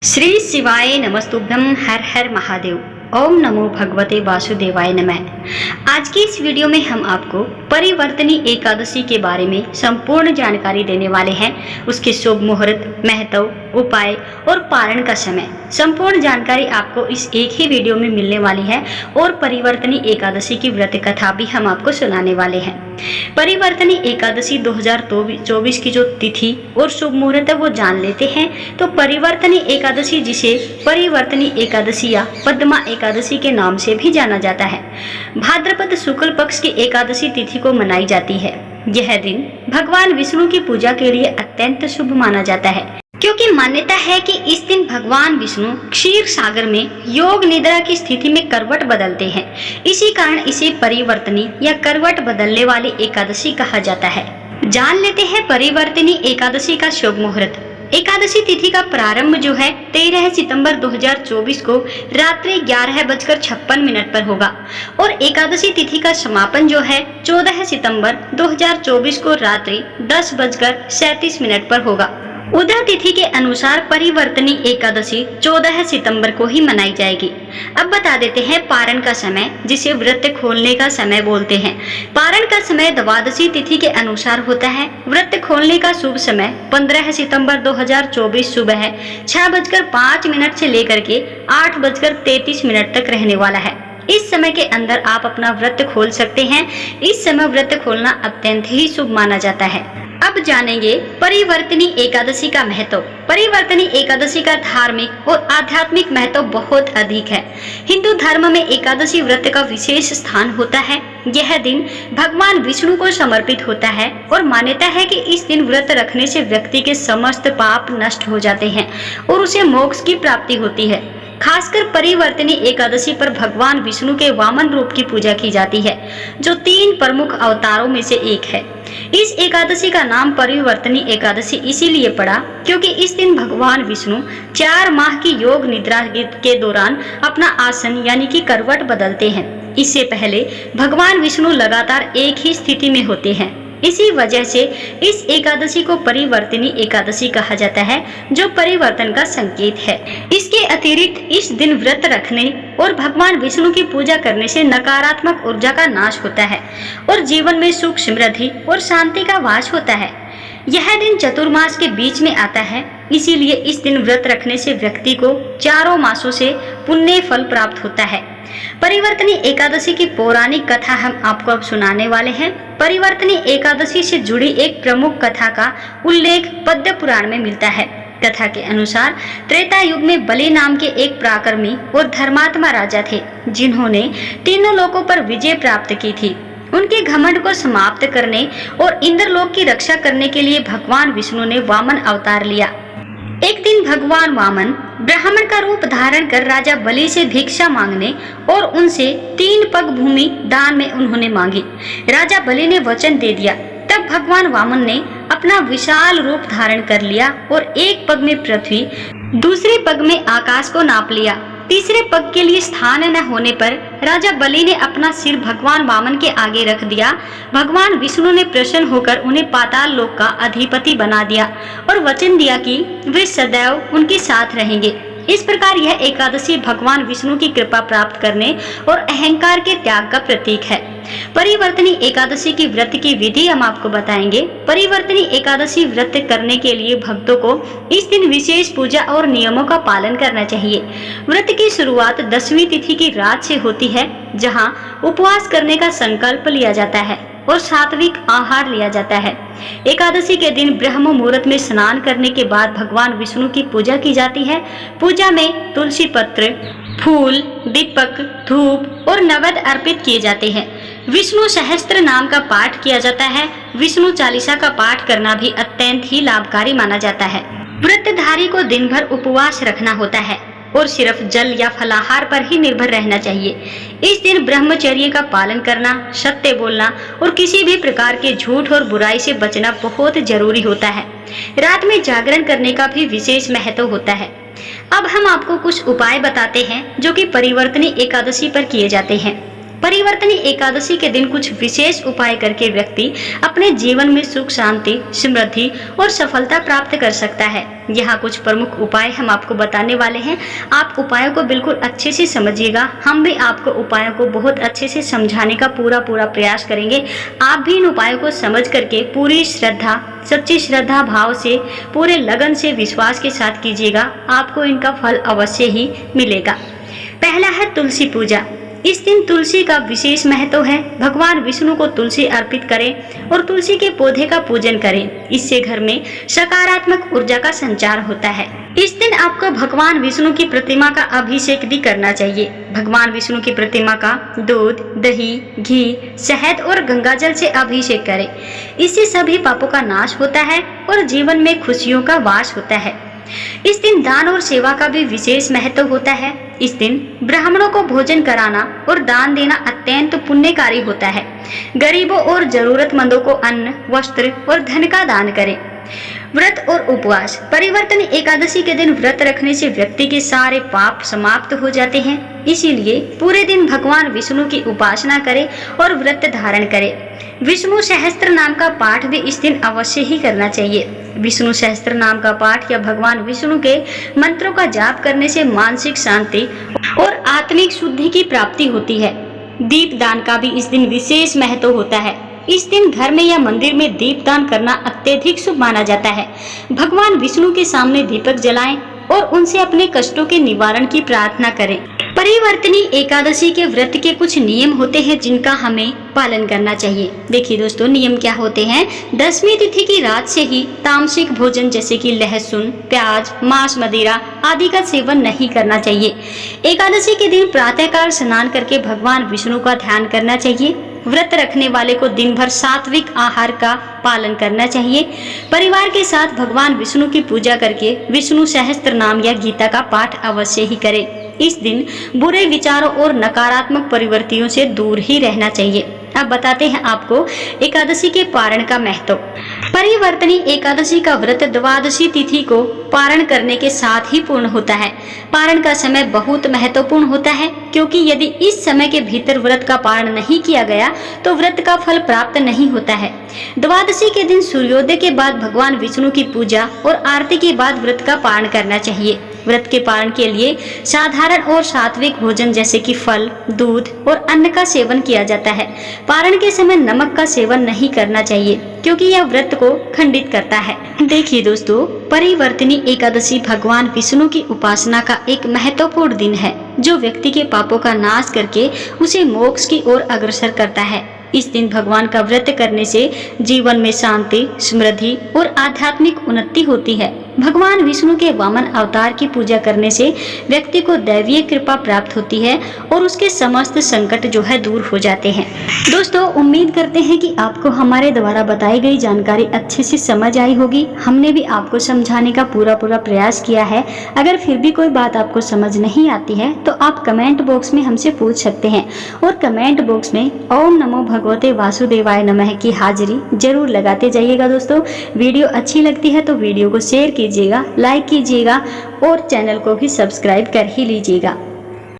श्री शिवाय नमस्तुभ्यं। हर हर महादेव। ओम नमो भगवते वासुदेवाय नमः। आज की इस वीडियो में हम आपको परिवर्तनी एकादशी के बारे में संपूर्ण जानकारी देने वाले हैं। उसके शुभ मुहूर्त, महत्व, उपाय और पारण का समय, संपूर्ण जानकारी आपको इस एक ही वीडियो में मिलने वाली है। और परिवर्तनी एकादशी की व्रत कथा भी हम आपको सुनाने वाले हैं। परिवर्तनी एकादशी 2024 की जो तिथि और शुभ मुहूर्त है वो जान लेते हैं। तो परिवर्तनी एकादशी, जिसे परिवर्तनी एकादशी या पद्मा एकादशी के नाम से भी जाना जाता है, भाद्रपद शुक्ल पक्ष की एकादशी तिथि को मनाई जाती है। यह दिन भगवान विष्णु की पूजा के लिए अत्यंत शुभ माना जाता है, क्योंकि मान्यता है कि इस दिन भगवान विष्णु क्षीर सागर में योग निद्रा की स्थिति में करवट बदलते हैं। इसी कारण इसे परिवर्तनी या करवट बदलने वाली एकादशी कहा जाता है। जान लेते हैं परिवर्तनी एकादशी का शुभ मुहूर्त। एकादशी तिथि का प्रारंभ जो है 13 सितंबर 2024 को रात्रि 11:56 पर होगा और एकादशी तिथि का समापन जो है 14 सितंबर 2024 को रात्रि 10:37 पर होगा। उदय तिथि के अनुसार परिवर्तनी एकादशी 14 सितंबर को ही मनाई जाएगी। अब बता देते हैं पारण का समय, जिसे व्रत खोलने का समय बोलते हैं। पारण का समय द्वादशी तिथि के अनुसार होता है। व्रत खोलने का शुभ समय 15 सितंबर 2024 सुबह 6:05 से लेकर के 8:33 तक रहने वाला है। इस समय के अंदर आप अपना व्रत खोल सकते हैं। इस समय व्रत खोलना अत्यंत ही शुभ माना जाता है। अब जानेंगे परिवर्तनी एकादशी का महत्व। परिवर्तनी एकादशी का धार्मिक और आध्यात्मिक महत्व बहुत अधिक है। हिंदू धर्म में एकादशी व्रत का विशेष स्थान होता है। यह दिन भगवान विष्णु को समर्पित होता है और मान्यता है कि इस दिन व्रत रखने से व्यक्ति के समस्त पाप नष्ट हो जाते हैं और उसे मोक्ष की प्राप्ति होती है। खासकर परिवर्तनी एकादशी पर भगवान विष्णु के वामन रूप की पूजा की जाती है, जो 3 प्रमुख अवतारों में से एक है। इस एकादशी का नाम परिवर्तनी एकादशी इसीलिए पड़ा क्योंकि इस दिन भगवान विष्णु 4 माह की योग निद्रा के दौरान अपना आसन यानी कि करवट बदलते हैं। इससे पहले भगवान विष्णु लगातार एक ही स्थिति में होते हैं। इसी वजह से इस एकादशी को परिवर्तनी एकादशी कहा जाता है, जो परिवर्तन का संकेत है। इसके अतिरिक्त इस दिन व्रत रखने और भगवान विष्णु की पूजा करने से नकारात्मक ऊर्जा का नाश होता है और जीवन में सुख, समृद्धि और शांति का वास होता है। यह दिन चतुर्मास के बीच में आता है, इसीलिए इस दिन व्रत रखने से व्यक्ति को चारों मासों से पुण्य फल प्राप्त होता है। परिवर्तनी एकादशी की पौराणिक कथा हम आपको अब सुनाने वाले हैं। परिवर्तनी एकादशी से जुड़ी एक प्रमुख कथा का उल्लेख पद्म पुराण में मिलता है। कथा के अनुसार त्रेता युग में बलि नाम के एक पराक्रमी और धर्मात्मा राजा थे, जिन्होंने तीनों लोकों पर विजय प्राप्त की थी। उनके घमंड को समाप्त करने और इंद्रलोक की रक्षा करने के लिए भगवान विष्णु ने वामन अवतार लिया। एक दिन भगवान वामन ब्राह्मण का रूप धारण कर राजा बलि से भिक्षा मांगने और उनसे 3 पग भूमि दान में उन्होंने मांगी। राजा बलि ने वचन दे दिया। तब भगवान वामन ने अपना विशाल रूप धारण कर लिया और एक पग में पृथ्वी, दूसरे पग में आकाश को नाप लिया। तीसरे पग के लिए स्थान न होने पर राजा बलि ने अपना सिर भगवान वामन के आगे रख दिया। भगवान विष्णु ने प्रसन्न होकर उन्हें पाताल लोक का अधिपति बना दिया और वचन दिया कि वे सदैव उनके साथ रहेंगे। इस प्रकार यह एकादशी भगवान विष्णु की कृपा प्राप्त करने और अहंकार के त्याग का प्रतीक है। परिवर्तनी एकादशी की व्रत की विधि हम आपको बताएंगे। परिवर्तनी एकादशी व्रत करने के लिए भक्तों को इस दिन विशेष पूजा और नियमों का पालन करना चाहिए। व्रत की शुरुआत 10वीं तिथि की रात से होती है, जहां उपवास करने का संकल्प लिया जाता है और सात्विक आहार लिया जाता है। एकादशी के दिन ब्रह्म मुहूर्त में स्नान करने के बाद भगवान विष्णु की पूजा की जाती है। पूजा में तुलसी पत्र, फूल, दीपक, धूप और नैवेद्य अर्पित किए जाते हैं। विष्णु सहस्त्र नाम का पाठ किया जाता है। विष्णु चालीसा का पाठ करना भी अत्यंत ही लाभकारी माना जाता है। व्रतधारी को दिन भर उपवास रखना होता है और सिर्फ जल या फलाहार पर ही निर्भर रहना चाहिए। इस दिन ब्रह्मचर्य का पालन करना, सत्य बोलना और किसी भी प्रकार के झूठ और बुराई से बचना बहुत जरूरी होता है। रात में जागरण करने का भी विशेष महत्व होता है। अब हम आपको कुछ उपाय बताते हैं जो कि परिवर्तनी एकादशी पर किए जाते हैं। परिवर्तनी एकादशी के दिन कुछ विशेष उपाय करके व्यक्ति अपने जीवन में सुख, शांति, समृद्धि और सफलता प्राप्त कर सकता है। यहाँ कुछ प्रमुख उपाय हम आपको बताने वाले हैं। आप उपायों को बिल्कुल अच्छे से समझिएगा। हम भी आपको उपायों को बहुत अच्छे से समझाने का पूरा प्रयास करेंगे। आप भी इन उपायों को समझ करके पूरी श्रद्धा, सच्ची श्रद्धा भाव से, पूरे लगन से, विश्वास के साथ कीजिएगा। आपको इनका फल अवश्य ही मिलेगा। पहला है तुलसी पूजा। इस दिन तुलसी का विशेष महत्व है। भगवान विष्णु को तुलसी अर्पित करें और तुलसी के पौधे का पूजन करें। इससे घर में सकारात्मक ऊर्जा का संचार होता है। इस दिन आपको भगवान विष्णु की प्रतिमा का अभिषेक भी करना चाहिए। भगवान विष्णु की प्रतिमा का दूध, दही, घी, शहद और गंगाजल से अभिषेक करें। इससे सभी पापों का नाश होता है और जीवन में खुशियों का वास होता है। इस दिन दान और सेवा का भी विशेष महत्व होता है। इस दिन ब्राह्मणों को भोजन कराना और दान देना अत्यंत पुण्यकारी होता है। गरीबों और जरूरतमंदों को अन्न, वस्त्र और धन का दान करें। व्रत और उपवास। परिवर्तनी एकादशी के दिन व्रत रखने से व्यक्ति के सारे पाप समाप्त हो जाते हैं। इसीलिए पूरे दिन भगवान विष्णु की उपासना करें और व्रत धारण करें। विष्णु सहस्त्र नाम का पाठ भी इस दिन अवश्य ही करना चाहिए। विष्णु सहस्त्र नाम का पाठ या भगवान विष्णु के मंत्रों का जाप करने से मानसिक शांति और आत्मिक शुद्धि की प्राप्ति होती है। दीप दान का भी इस दिन विशेष महत्व होता है। इस दिन घर में या मंदिर में दीप दान करना अत्यधिक शुभ माना जाता है। भगवान विष्णु के सामने दीपक जलाएं और उनसे अपने कष्टों के निवारण की प्रार्थना करें। परिवर्तनी एकादशी के व्रत के कुछ नियम होते हैं जिनका हमें पालन करना चाहिए। देखिए दोस्तों, नियम क्या होते हैं। 10वीं तिथि की रात से ही तामसिक भोजन जैसे कि लहसुन, प्याज, मांस, मदिरा आदि का सेवन नहीं करना चाहिए। एकादशी के दिन प्रातःकाल स्नान करके भगवान विष्णु का ध्यान करना चाहिए। व्रत रखने वाले को दिन भर सात्विक आहार का पालन करना चाहिए। परिवार के साथ भगवान विष्णु की पूजा करके विष्णु सहस्त्र नाम या गीता का पाठ अवश्य ही करें। इस दिन बुरे विचारों और नकारात्मक प्रवृत्तियों से दूर ही रहना चाहिए। अब बताते हैं आपको एकादशी के पारण का महत्व। परिवर्तनी एकादशी का व्रत द्वादशी तिथि को पारण करने के साथ ही पूर्ण होता है। पारण का समय बहुत महत्वपूर्ण होता है, क्योंकि यदि इस समय के भीतर व्रत का पारण नहीं किया गया तो व्रत का फल प्राप्त नहीं होता है। द्वादशी के दिन सूर्योदय के बाद भगवान विष्णु की पूजा और आरती के बाद व्रत का पारण करना चाहिए। व्रत के पारण के लिए साधारण और सात्विक भोजन जैसे कि फल, दूध और अन्न का सेवन किया जाता है। पारण के समय नमक का सेवन नहीं करना चाहिए, क्योंकि यह व्रत को खंडित करता है। देखिए दोस्तों, परिवर्तनी एकादशी भगवान विष्णु की उपासना का एक महत्वपूर्ण दिन है, जो व्यक्ति के पापों का नाश करके उसे मोक्ष की ओर अग्रसर करता है। इस दिन भगवान का व्रत करने से जीवन में शांति, समृद्धि और आध्यात्मिक उन्नति होती है। भगवान विष्णु के वामन अवतार की पूजा करने से व्यक्ति को दैवीय कृपा प्राप्त होती है और उसके समस्त संकट जो है दूर हो जाते हैं। दोस्तों, उम्मीद करते हैं कि आपको हमारे द्वारा बताई गई जानकारी अच्छे से समझ आई होगी। हमने भी आपको समझाने का पूरा प्रयास किया है। अगर फिर भी कोई बात आपको समझ नहीं आती है तो आप कमेंट बॉक्स में हमसे पूछ सकते हैं और कमेंट बॉक्स में ओम नमो भगवते वासुदेवाय नमः की हाजिरी जरूर लगाते जाइएगा। दोस्तों, वीडियो अच्छी लगती है तो वीडियो को शेयर कीजिएगा, लाइक कीजिएगा और चैनल को भी सब्सक्राइब कर ही लीजिएगा।